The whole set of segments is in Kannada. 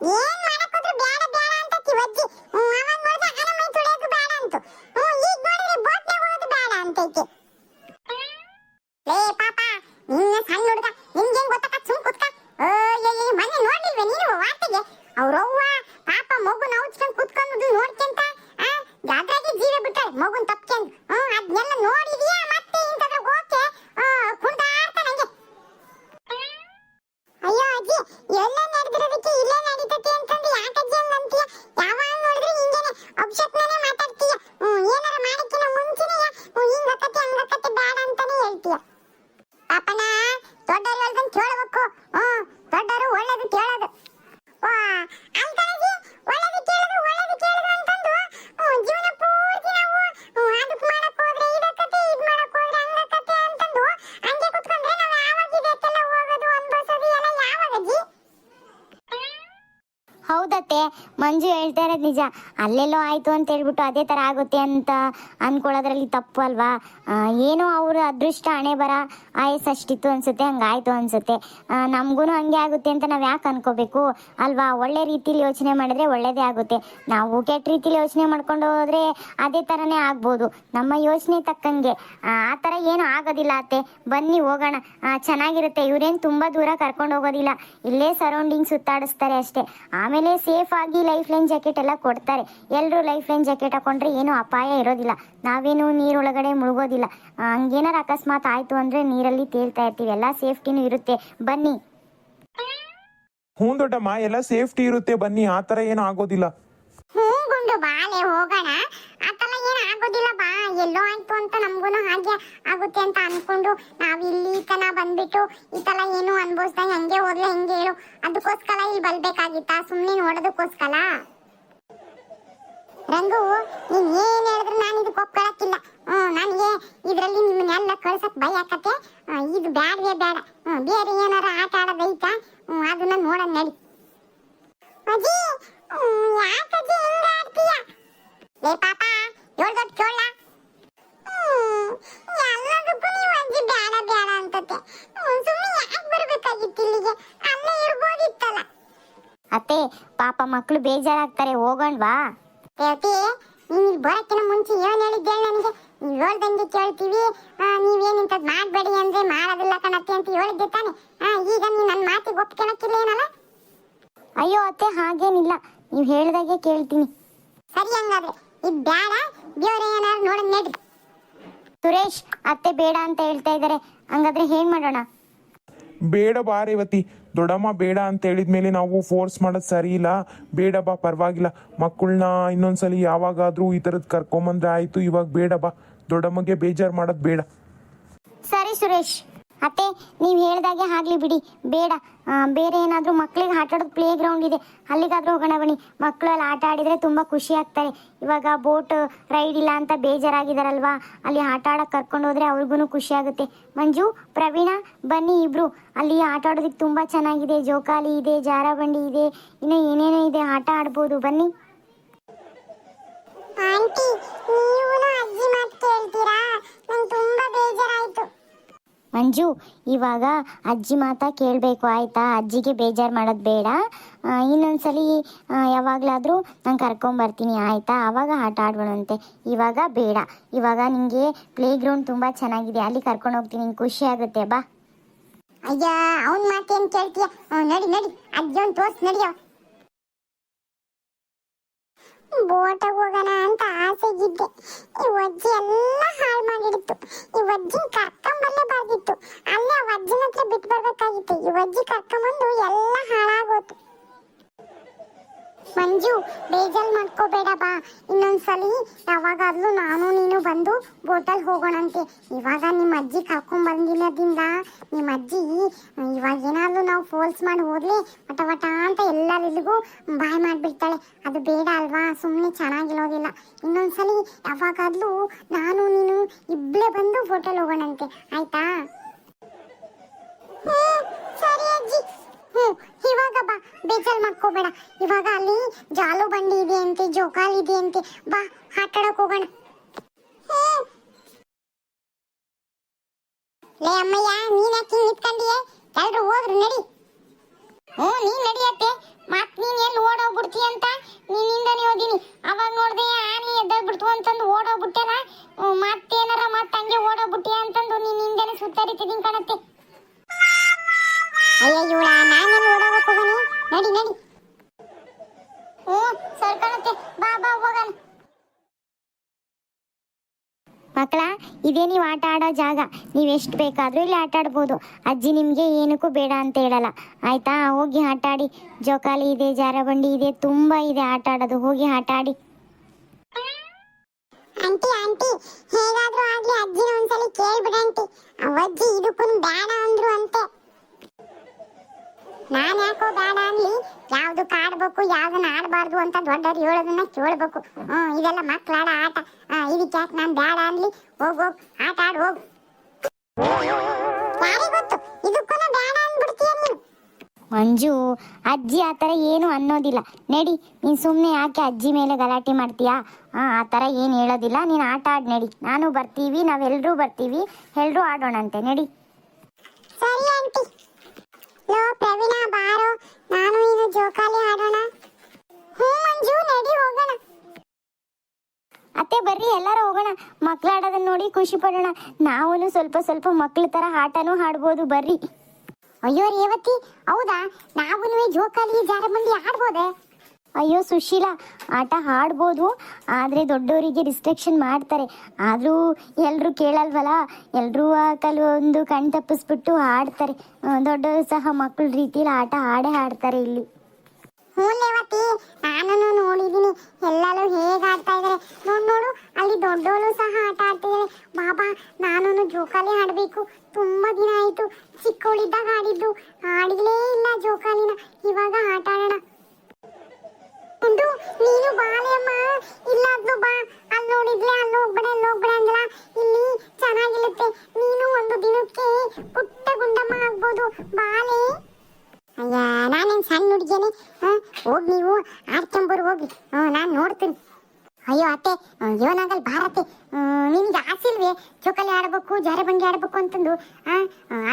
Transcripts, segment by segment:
ಏನ್ ಮಾಡಕ್ಕೋದ್ರು ಬೇಡ ಬೇಡ ಅಂತ ತಿವಜ್ಜಿ. ಅವಾಗ ನೋಡಿದ್ರೆ ಆನೆ ಮೈ ತೊಳೆಯೋದು ಬೇಡ ಅಂತು. ಈಗ ನೋಡಿದ್ರೆ ಬೋಟ್ನಾಗ ಹೋಗೋದು ಬೇಡ ಅಂತೈತೆ. ಲೇ ಪಾಪ ನಿನ್ನ ಸಣ್ಣ ಹುಡುಗ ನಿನ್ಗೇನ್ ಗೊತ್ತಾಗ ಸುಮ್ ಕುತ್ಕ. ಮೊನ್ನೆ ನೋಡ್ಲಿಲ್ವೇ ನೀನು ವಾರ್ತೆಗೆ ಅವ್ರವ್ವ ಪಾಪ ಮಗುನ ಔಚ್ಕೊಂಡ್ ಕುತ್ಕೊಂಡು ನೋಡ್ಕೊಂತ ಅದ್ರಾಗೆ ಜೀವ ಬಿಟ್ಟಾಳೆ ಮಗುನ್ ತಪ್ಕೊಂಡು. ಅದ್ನೆಲ್ಲ ನೋಡಿದ್ಯಾ ಮತ್ತೆ ಇಂಥದ್ರಾಗ ಹೋಗಕ್ಕೆ ಕುಣ್ದಾಡ್ತಾ ನಂಗೆ. ಅಯ್ಯೋ ಅಜ್ಜಿ ಎಲ್ಲ ನಡೆದಿರೋದಕ್ಕೆ ಇಲ್ಲೇ ನಡೀತತಿ ಅಂತಂದು ಯಾಕಜ್ಜಿ ಹಂಗಂತೀಯ? ಯಾವಾಗ ನೋಡಿದ್ರೆ ಹಿಂಗೇನೆ ಅಪ್ಶಕ್ನೇ ಮಾತಾಡ್ತೀಯ. ಏನಾರ ಮಾಡಕ್ಕಿನ ಮುಂಚೆನೆ ಹಿಂಗಕತ್ತೆ ಹಂಗಕತ್ತೆ ಬೇಡ ಅಂತಾನೆ ಹೇಳ್ತೀಯ. ಪಾಪನ ದೊಡ್ಡವರು ಹೇಳ್ದಂಗೆ ಕೇಳಬೇಕು. ದೊಡ್ಡವರು ಒಳ್ಳೇದು ಕೇಳೋದು. ಅಲ್ಕಣಜಿ ಒಳ್ಳೇದು ಕೇಳೋದು ಅಂತಂದು ಜೀವನ ಪೂರ್ತಿ ನಾವು ಅದಕ್ಕೆ ಮಾಡಕ್ ಹೋದ್ರೆ ಇದಕ್ಕತ್ತೆ ಇದು ಮಾಡಕ್ ಹೋದ್ರೆ ಹಂಗಕತ್ತೆ ಅಂತಂದು ಹಂಗೆ ಕುತ್ಕೊಂಡ್ರೆ ನಾವು ಯಾವಾಗ ಇದಕ್ಕೆಲ್ಲ ಹೋಗೋದು ಅನ್ಭವಿಸೋದು ಎಲ್ಲ ಯಾವಾಗಜ್ಜಿ? ಹೌದತ್ತೆ, ಮಂಜು ಹೇಳ್ತಾ ಇರೋದು ನಿಜ. ಅಲ್ಲೆಲ್ಲೋ ಆಯಿತು ಅಂತ ಹೇಳ್ಬಿಟ್ಟು ಅದೇ ಥರ ಆಗುತ್ತೆ ಅಂತ ಅಂದ್ಕೊಳ್ಳೋದ್ರಲ್ಲಿ ತಪ್ಪು ಅಲ್ವಾ? ಏನೋ ಅವ್ರ ಅದೃಷ್ಟ ಹಣೆ ಬರ ಆಯಸ್ ಅಷ್ಟಿತ್ತು ಅನಿಸುತ್ತೆ, ಹಂಗಾಯ್ತು ಅನಿಸುತ್ತೆ. ನಮಗೂ ಹಂಗೆ ಆಗುತ್ತೆ ಅಂತ ನಾವು ಯಾಕೆ ಅನ್ಕೋಬೇಕು ಅಲ್ವಾ? ಒಳ್ಳೆ ರೀತಿಲಿ ಯೋಚನೆ ಮಾಡಿದ್ರೆ ಒಳ್ಳೆಯದೇ ಆಗುತ್ತೆ. ನಾವು ಕೆಟ್ಟ ರೀತಿಲಿ ಯೋಚನೆ ಮಾಡ್ಕೊಂಡು ಹೋದರೆ ಅದೇ ಥರನೇ ಆಗ್ಬೋದು. ನಮ್ಮ ಯೋಚನೆ ತಕ್ಕಂಗೆ ಆ ಥರ ಏನೂ ಆಗೋದಿಲ್ಲ ಅತ್ತೆ. ಬನ್ನಿ ಹೋಗೋಣ, ಚೆನ್ನಾಗಿರುತ್ತೆ. ಇವರೇನು ತುಂಬ ದೂರ ಕರ್ಕೊಂಡು ಹೋಗೋದಿಲ್ಲ, ಇಲ್ಲೇ ಸರೌಂಡಿಂಗ್ ಸುತ್ತಾಡಿಸ್ತಾರೆ ಅಷ್ಟೇ. ಆಮೇಲೆ ಸೇಫ್ ಆಗಿ ಲೈಫ್ ಲೈನ್ ಜಾಕೆಟ್ ಎಲ್ಲ ಕೊಡ್ತಾರೆ. ಎಲ್ಲರೂ ಲೈಫ್ ಲೈನ್ ಜಾಕೆಟ್ ಹಾಕೊಂಡ್ರೆ ಏನೂ ಅಪಾಯ ಇರೋದಿಲ್ಲ. ನಾವೇನು ನೀರೊಳಗಡೆ ಮುಳುಗೋದಿಲ್ಲ. ಹಂಗೇನಾರ ಅಕಸ್ಮಾತ್ ಆಯಿತು ಅಂದರೆ ನೀರಲ್ಲಿ ತೇಲ್ತಾ ಇರ್ತೀವಿ. ಎಲ್ಲ ಸೇಫ್ಟಿನೂ ಇರುತ್ತೆ. ಬನ್ನಿ. ಹ್ಞೂ ದೊಡ್ಡಮ್ಮ, ಎಲ್ಲ ಸೇಫ್ಟಿ ಇರುತ್ತೆ, ಬನ್ನಿ. ಆ ಥರ ಏನು ಆಗೋದಿಲ್ಲ. ಗುಂಡು ಬಾಲೆ ಹೋಗೋಣ. ಆತರ ಏನು ಆಗೋದಿಲ್ಲ ಬಾ. ಎಲ್ಲೋ ಆಯ್ತು ಅಂತ ನಮ್ಗೂ ಹಾಗೆ ಆಗುತ್ತೆ ಅಂತ ಅನ್ಕೊಂಡು ನಾವ್ ಇಲ್ಲಿ ತನ ಬಂದ್ಬಿಟ್ಟು ಈ ತರ ಏನು ಅನ್ಭವಿಸ್ದಂಗೆ ಹಂಗೆ ಹೋಗ್ಲೆ ಹೆಂಗೆ ಹೇಳು? ಅದಕ್ಕೋಸ್ಕರ ಇಲ್ಲಿ ಬರ್ಬೇಕಾಗಿತ್ತ? ಸುಮ್ನೆ ನೋಡೋದಕ್ಕೋಸ್ಕರ. ರಂಗು, ನೀನ್ ಏನ್ ಹೇಳಿದ್ರು ನಾನು ಇದಕ್ಕೆ ಒಪ್ಕೊಳಕ್ಕಿಲ್ಲ. ನನಗೆ ಇದ್ರಲ್ಲಿ ನಿಮ್ಮನ್ನೆಲ್ಲ ಕಳ್ಸಕ್ ಭಯ ಆಕತ್ತೆ. ಇದು ಬ್ಯಾಡವೇ ಬೇಡ. ಬೇರೆ ಏನಾರ ಆಟ ಆಡೋದೈತಾ? ಅದನ್ನ ನೋಡೋಣ ನಡಿ. ಅಜ್ಜಿ ಯಾಕಜ್ಜಿ ಹಿಂಗ ಆಡ್ತೀಯ? ಲೇ ಪಾಪ ಹೇಳ್ದೊಟ್ಟು ಕೇಳ. ಎಲ್ಲದಕ್ಕೂ ನೀವು ಅಜ್ಜಿ ಬೇಡ ಬೇಡ ಅಂತತೆ. ಸುಮ್ಮನೆ ಯಾಕೆ ಬರ್ಬೇಕಾಗಿತ್ತು ಇಲ್ಲಿಗೆ? ಅಲ್ಲೇ ಇರ್ಬೋದಿತ್ತಲ್ಲ. ಅತ್ತೆ, ಪಾಪ ಮಕ್ಕಳು ಬೇಜಾರಾಗ್ತಾರೆ, ಹೋಗೋಣವಾ? ರೇವತಿ, ನೀನ್ ಇಲ್ಲಿ ಬರೋಕ್ಕಿಂತ ಮುಂಚೆ ಏನ್ ಹೇಳಿದ್ದೆ ನನಗೆ? ನೀವು ಹೇಳ್ದಂಗೆ ಕೇಳ್ತೀವಿ, ನೀವೇನಿಂತದ್ ಮಾಡಬೇಡಿ ಅಂದ್ರೆ ಮಾಡೋದಿಲ್ಲ ಕಣತ್ತೆ ಅಂತ ಹೇಳಿದ್ದೆ ತಾನೆ. ಈಗ ನೀ ನನ್ನ ಮಾತಿಗೆ ಒಪ್ಕೊಳಕ್ಕಿಲ್ಲ ಏನಲ್ಲ? ಅಯ್ಯೋ ಅತ್ತೆ, ಹಾಗೇನಿಲ್ಲ, ನೀವು ಹೇಳ್ದಾಗೆ ಕೇಳ್ತೀನಿ. ಸರಿ, ಹಂಗಾದ್ರೆ ಇದು ಬೇಡ, ಬೇರೆ ಏನಾರು ನೋಡೋಣ ನಡಿ. ಸುರೇಶ್, ಅತ್ತೆ ಬೇಡ ಅಂತ ಹೇಳ್ತಾ ಇದ್ದಾರೆ, ಹಂಗಾದ್ರೆ ಏನ್ ಮಾಡೋಣ? ಬೇಡ ಬಾ ರೇವತಿ. ದೊಡ್ಡಮ್ಮ ಬೇಡ ಅಂತ ಹೇಳಿದ್ಮೇಲೆ ನಾವು ಫೋರ್ಸ್ ಮಾಡೋದು ಸರಿ ಇಲ್ಲ. ಬೇಡ ಬಾ, ಪರವಾಗಿಲ್ಲ. ಮಕ್ಕಳನ್ನ ಇನ್ನೊಂದ್ಸಲಿ ಯಾವಾಗಾದ್ರೂ ಈ ಥರದ್ದು ಕರ್ಕೊಂಬಂದ್ರೆ ಆಯಿತು. ಇವಾಗ ಬೇಡ ಬಾ. ದೊಡ್ಡಮ್ಮಗೆ ಬೇಜಾರು ಮಾಡೋದು ಬೇಡ. ಸರಿ ಸುರೇಶ್. ಅತ್ತೆ, ನೀವು ಹೇಳ್ದಾಗೆ ಆಗ್ಲಿ ಬಿಡಿ, ಬೇಡ. ಬೇರೆ ಏನಾದರೂ ಮಕ್ಕಳಿಗೆ ಆಟ ಆಡೋದು ಪ್ಲೇ ಗ್ರೌಂಡ್ ಇದೆ, ಅಲ್ಲಿಗಾದ್ರೂ ಹೋಗೋಣ ಬನ್ನಿ. ಮಕ್ಕಳು ಅಲ್ಲಿ ಆಟ ಆಡಿದರೆ ತುಂಬ ಖುಷಿ ಆಗ್ತಾರೆ. ಇವಾಗ ಬೋಟ್ ರೈಡ್ ಇಲ್ಲ ಅಂತ ಬೇಜಾರಾಗಿದ್ದಾರಲ್ವಾ, ಅಲ್ಲಿ ಆಟ ಆಡೋಕೆ ಕರ್ಕೊಂಡು ಹೋದರೆ ಅವ್ರಿಗೂ ಖುಷಿ ಆಗುತ್ತೆ. ಮಂಜು, ಪ್ರವೀಣ, ಬನ್ನಿ ಇಬ್ರು. ಅಲ್ಲಿ ಆಟ ಆಡೋದಕ್ಕೆ ತುಂಬ ಚೆನ್ನಾಗಿದೆ. ಜೋಕಾಲಿ ಇದೆ, ಜಾರಬಂಡಿ ಇದೆ, ಇನ್ನು ಏನೇನೋ ಇದೆ, ಆಟ ಆಡ್ಬೋದು, ಬನ್ನಿ. ಆಂಟಿ, ನೀವು ಅಜ್ಜಿ ಮಾತು ಕೇಳ್ತೀರಾ? ನಂಗೆ ತುಂಬ ಬೇಜಾರಾಯಿತು. ಮಂಜು, ಇವಾಗ ಅಜ್ಜಿ ಮಾತಾ ಕೇಳಬೇಕು, ಆಯಿತಾ? ಅಜ್ಜಿಗೆ ಬೇಜಾರು ಮಾಡೋದು ಬೇಡ. ಇನ್ನೊಂದ್ಸಲಿ ಯಾವಾಗಲಾದರೂ ನಾನು ಕರ್ಕೊಂಬರ್ತೀನಿ, ಆಯಿತಾ? ಆವಾಗ ಆಟ ಆಡೋಣಂತೆ. ಇವಾಗ ಬೇಡ. ಇವಾಗ ನಿಮಗೆ ಪ್ಲೇ ಗ್ರೌಂಡ್ ತುಂಬ ಚೆನ್ನಾಗಿದೆ, ಅಲ್ಲಿ ಕರ್ಕೊಂಡು ಹೋಗ್ತೀನಿ, ನಿಂಗೆ ಖುಷಿ ಆಗುತ್ತೆ, ಬಾ. ಅಯ್ಯ, ಅವನ ಮಾತೇನು ಕೇಳ್ತೀಯ? ನಡಿ ನಡಿ, ಅಜ್ಜಿ ಒಂದು ತೋರ್ಸ್ ನಡಿಯೋ. ಬೋಟಾಗ ಹೋಗೋಣ ಅಂತ ಆಸೆಗಿದ್ದೆ. ಈ ಅಜ್ಜಿ ಎಲ್ಲ ಹಾಳು ಮಾಡಿಡ್ತು. ಈ ಅಜ್ಜಿನ ಕರ್ಕೊಂಬರ್ಲೇಬಾರ್ದಿತ್ತು, ಅಲ್ಲೇ ಆ ಅಜ್ಜಿನ ಹತ್ರ ಬಿಟ್ಟು ಬರ್ಬೇಕಾಗಿತ್ತು. ಈ ಅಜ್ಜಿ ಕರ್ಕೊಂಬಂದು ಎಲ್ಲ ಹಾಳಾಗೋತು. ಮಂಜು, ಬೇಜಾರು ಮಾಡ್ಕೋಬೇಡ ಬಾ. ಇನ್ನೊಂದ್ಸಲಿ ಯಾವಾಗಾದ್ರೂ ನಾನು ನೀನು ಬಂದು ಬೋಟಲ್ಲಿ ಹೋಗೋಣಂತೆ. ಇವಾಗ ನಿಮ್ಮ ಅಜ್ಜಿ ಕರ್ಕೊಂಬಂದಿರೋದ್ರಿಂದ ನಿಮ್ಮ ಅಜ್ಜಿ ಇವಾಗ ಏನಾದ್ರೂ ನಾವು ಫೋರ್ಸ್ ಮಾಡಿ ಹೋದ್ರೆ ವಟ ವಟ ಅಂತ ಎಲ್ಲರಿಗೂ ಬಾಯ್ ಮಾಡಿಬಿಡ್ತಾಳೆ. ಅದು ಬೇಡ ಅಲ್ವಾ? ಸುಮ್ಮನೆ ಚೆನ್ನಾಗಿರೋದಿಲ್ಲ. ಇನ್ನೊಂದ್ಸಲಿ ಯಾವಾಗಾದ್ರೂ ನಾನು ನೀನು ಇಬ್ಬರೇ ಬಂದು ಬೋಟಲ್ಲಿ ಹೋಗೋಣಂತೆ, ಆಯ್ತಾ? ಸರಿ ಅಜ್ಜಿ. ಇವಾಗ ಬಾ, ಬೇಜಾರು ಮಾಡ್ಕೋಬೇಡ. ಇವಾಗ ಅಲ್ಲಿ ಜಾಲು ಬಂಡಿ ಇದೆ ಅಂತೆ, ಜೋಕಾಲಿ ಇದೆ ಅಂತೆ, ಬಾ ಆಟ ಆಡಕ್ ಹೋಗೋಣ. ಲೇ ಅಮ್ಮಯ್ಯ, ನೀನ್ ಯಾಕೆ ನಿಂತ್ಕೊಂಡಿಯೇ? ಎಲ್ರು ಹೋದ್ರು ನಡಿ. ನೀನ್ ನಡಿಯತ್ತೆ. ಮತ್ ನೀನ್ ಏನ್ ನಡಿ ನಡಿ. ಸರ್ಕಣತೆ ಬಾ ಬಾ ಹೋಗೋಣ. ಮಕ್ಕಳ, ಇದೇ ನೀವು ಆಟ ಆಡೋ ಜಾಗ. ನೀವು ಎಷ್ಟು ಬೇಕಾದರೂ ಇಲ್ಲಿ ಆಟ ಆಡ್ಬೋದು. ಅಜ್ಜಿ ನಿಮಗೆ ಏನಕ್ಕೂ ಬೇಡ ಅಂತ ಹೇಳಲ್ಲ, ಆಯ್ತಾ? ಹೋಗಿ ಆಟ ಆಡಿ. ಜೋಕಾಲಿ ಇದೆ, ಜಾರಬಂಡಿ ಇದೆ, ತುಂಬ ಇದೆ ಆಟ ಆಡೋದು. ಹೋಗಿ ಆಟ ಆಡಿ. ಆಂಟಿ ಆಂಟಿ, ಹೇಗಾದ್ರೂ ಆಗ್ಲಿ ಅಜ್ಜಿನ ಒಂದ್ಸಲಿ ಕೇಳ್ಬಿಡಂಟಿ. ಅವಜ್ಜಿ ಇದಕ್ಕೂ ಬೇಡ ಅಂದ್ರು ಅಂತೆ. ನಾನ್ ಯಾಕೋ ಬೇಡ ಅನ್ಲಿ? ಯಾವ್ದಕ್ಕೆ ಆಡ್ಬೇಕು ಯಾವ್ದನ್ನ ಆಡಬಾರ್ದು ಅಂತ ದೊಡ್ಡವ್ರು ಹೇಳೋದನ್ನ ಕೇಳ್ಬೇಕು. ಇದೆಲ್ಲ ಮಕ್ಳಾಡ ಆಟ. ಇದಕ್ಕೆ ಯಾಕೆ ನಾನ್ ಬೇಡ ಅನ್ಲಿ? ಹೋಗ್ ಆಟ ಆಡ್ ಹೋಗು. ಯಾರಿಗೆ ಗೊತ್ತು, ಇದಕ್ಕೂ ಬೇಡ ಅಂದ್ಬಿಡ್ತೀಯ ನೀನು. ಮಂಜು, ಅಜ್ಜಿ ಆ ಥರ ಏನು ಅನ್ನೋದಿಲ್ಲ. ನಡಿ, ನೀನು ಸುಮ್ಮನೆ ಯಾಕೆ ಅಜ್ಜಿ ಮೇಲೆ ಗಲಾಟೆ ಮಾಡ್ತೀಯಾ? ಆ ಥರ ಏನು ಹೇಳೋದಿಲ್ಲ. ನೀನು ಆಟ ಆಡಿ ನಡಿ. ನಾನು ಬರ್ತೀವಿ, ನಾವೆಲ್ಲರೂ ಬರ್ತೀವಿ, ಎಲ್ಲರೂ ಆಡೋಣಂತೆ. ನಡಿ. ಸರಿ ಆಂಟಿ. ಲೋ ಪ್ರವೀಣ, ಬಾರೋ, ನಾನು ನೀನು ಜೋಕಾಲಿ ಆಡೋಣ. ಮಂಜು, ನಡಿ ಹೋಗೋಣ. ಅತ್ತೆ ಬರ್ರಿ, ಎಲ್ಲರೂ ಹೋಗೋಣ. ಮಕ್ಳು ಆಡೋದನ್ನ ನೋಡಿ ಖುಷಿ ಪಡೋಣ. ನಾವು ಸ್ವಲ್ಪ ಸ್ವಲ್ಪ ಮಕ್ಳ ಥರ ಆಟನೂ ಆಡ್ಬೋದು, ಬರ್ರಿ. ಅಯ್ಯೋ ರೇವತಿ, ಹೌದಾ? ನಾವು ಜೋಕಾಲಿ ಜಾರಬಂಡಿ ಆಡ್ಬೋದೆ? ಅಯ್ಯೋ ಸುಶೀಲಾ, ಆಟ ಆಡ್ಬೋದು, ಆದರೆ ದೊಡ್ಡವರಿಗೆ ರಿಸ್ಟ್ರಿಕ್ಷನ್ ಮಾಡ್ತಾರೆ. ಆದರೂ ಎಲ್ಲರೂ ಕೇಳಲ್ವಲ್ಲ, ಎಲ್ಲರೂ ಕೆಲವೊಂದು ಕಣ್ ತಪ್ಪಿಸ್ಬಿಟ್ಟು ಆಡ್ತಾರೆ. ದೊಡ್ಡವರು ಸಹ ಮಕ್ಕಳ ರೀತಿಯಲ್ಲಿ ಆಟ ಆಡ್ತಾರೆ ಇಲ್ಲಿ. ಹ್ಞೂ ರೇವತಿ, ನಾನು ನೋಡಿದ್ದೀನಿ ಎಲ್ಲರೂ ಹೇಗೆ ಆಡ್ತಾ ಇದ್ದಾರೆ. ನೋಡು, ಅಲ್ಲಿ ದೊಡ್ಡವರು ಸಹ ಆಟ ಆಡ್ತಿದ್ದಾರೆ. ಬಾಬಾ, ನಾನು ಜೋಕಾಲಿ ಆಡಬೇಕು. ತುಂಬಾ ದಿನ ಆಯಿತು, ಚಿಕ್ಕವಳಿದ್ದಾಗ ಆಡಿದ್ದು. ಆಡಿಲೇ ಇಲ್ಲ ಜೋಕಾಲಿನ. ಇವಾಗ ಆಟ ಆಡೋಣ. ನೀನು ಬಾಳೆ ಅಮ್ಮ. ಇಲ್ಲಾದ್ರೂ ಬಾ. ಅಲ್ಲಿ ನೋಡಿದ್ಲೆ, ಅಲ್ಲಿ ಹೋಗ್ಬೇಡ ಅಂದಲ್ಲ. ಇಲ್ಲಿ ಚೆನ್ನಾಗಿರುತ್ತೆ. ನೀನು ಒಂದು ದಿನಕ್ಕೆ ಪುಟ್ಟ ಗುಂಡಮ್ಮ ಆಗ್ಬೋದು. ಬಾಳೆ. ಅಯ್ಯ, ನಾನೇನು ಸಣ್ಣ ಹುಡುಗಿಯೇ? ಹೋಗಿ ನೀವು ಆಡ್ಕೊಂಬರು ಹೋಗಿ. ನಾನು ನೋಡ್ತೀನಿ. ಅಯ್ಯೋ ಅತ್ತೆ, ಏನಾಗಲ್ಲ ಭಾರತೆ. ನಿನ್ಗೆ ಆಸಿಲ್ವೇ ಜೋಕಾಲಿ ಆಡಬೇಕು, ಜಾರಬಂಡಿ ಆಡಬೇಕು ಅಂತಂದು?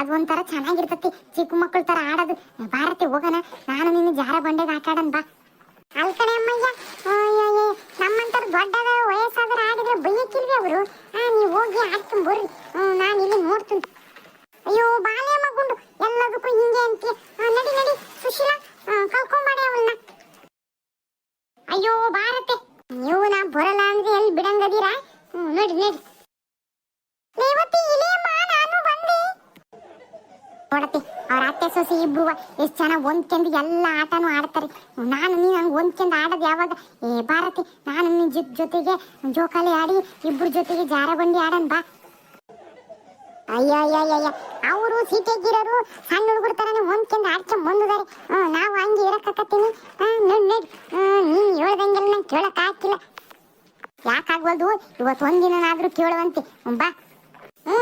ಅದು ಒಂಥರ ಚೆನ್ನಾಗಿರ್ತತಿ, ಚಿಕ್ಕ ಮಕ್ಕಳ ಥರ ಆಡೋದು. ಭಾರತೆ ಹೋಗೋಣ, ನಾನು ನೀನು ಜಾರಬಂಡೆಗೆ ಆಟ ಆಡೋಣ ಬಾ. ಅಲ್ಕಣೆ ಅಮ್ಮಯ್ಯ, ನಮ್ಮಂತರ ದೊಡ್ಡ ವಯಸ್ಸಾದ್ರೆ ಆಡಿದ್ರೆ ಬೈಯಕ್ಕಿಲ್ವಿ ಅವರು? ನೀವು ಹೋಗಿ ಆಡ್ಕೊಂಬರ್ರಿ, ನಾನು ಇಲ್ಲಿ ನೋಡ್ತೀನಿ. ಅಯ್ಯೋ ಬಾಳೆ ಮಗುಂಡು, ಎಲ್ಲದಕ್ಕೂ ಹಿಂಗೆ ಅಂತೀಯ. ನಡಿ ನಡಿ ಸುಶೀಲಾ, ಕಳ್ಕೊಂಬಾಡಿ ಅವಳನ್ನ. ಅಯ್ಯೋ ಭಾರತೆ, ನೀವು ನಾ ಬರಲ್ಲ ಅಂದ್ರೆ ಎಲ್ಲಿ ಬಿಡಂಗದೀರಾ? ನಡಿ ನಡಿ. ರೇವತಿ, ಇಳಿಯಮ್ಮ, ನಾನು ಬಂದೆ. ನೋಡತ್ತೆ, ಅವ್ರ ಅತ್ತೆ ಸೊಸೆ ಇಬ್ರು ಎಷ್ಟು ಚೆನ್ನಾಗಿ ಹೊಂದ್ಕೊಂಡು ಎಲ್ಲ ಆಟನೂ ಆಡ್ತಾರೆ. ನಾನು ನೀನು ಹಂಗೆ ಹೊಂದ್ಕೊಂಡು ಆಡೋದು ಯಾವಾಗ? ಭಾರತಿ, ನಾನು ನಿನ್ನ ಜೊತೆಗೆ ಜೋಕಾಲಿ ಆಡಿ ಇಬ್ರ ಜೊತೆಗೆ ಜಾರಬಂಡಿ ಆಡೋಣ ಬಾ. ಅಯ್ಯ, ಅವರು ಸೀಟೆಗಿರೋರು ಸಣ್ಣ ಹುಡುಗರ ಥರನೇ ಹೊಂದ್ಕೊಂಡು ಆಡ್ಕೊಂಡು ಬಂದಿದ್ದಾರೆ. ನಾವು ಹಂಗೆ ಇರಕ್ಕಾಕತ್ತೀನಿ? ನಡಿ, ನೀನು ಹೇಳ್ದಂಗೆಲ್ಲ ನಂಗೆ ಕೇಳಕ್ ಆಗ್ತಿಲ್ಲ. ಯಾಕಾಗ್ಬೋದು? ಇವತ್ತು ಒಂದಿನಾದ್ರೂ ಕೇಳುವಂತೆ ಬಾ.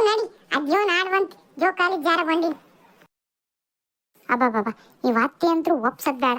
ನಡಿ, ಅದ್ಯೋನ್ ಆಡುವಂತೆ ಜೋಕಾಲಿ ಜಾರಬಂಡಿ. ಅಬ್ಬಾ, ಈ ವಾತ್ತಿ ಅಂತೂ ಒಪ್ಸದ್ ಬೇಡ.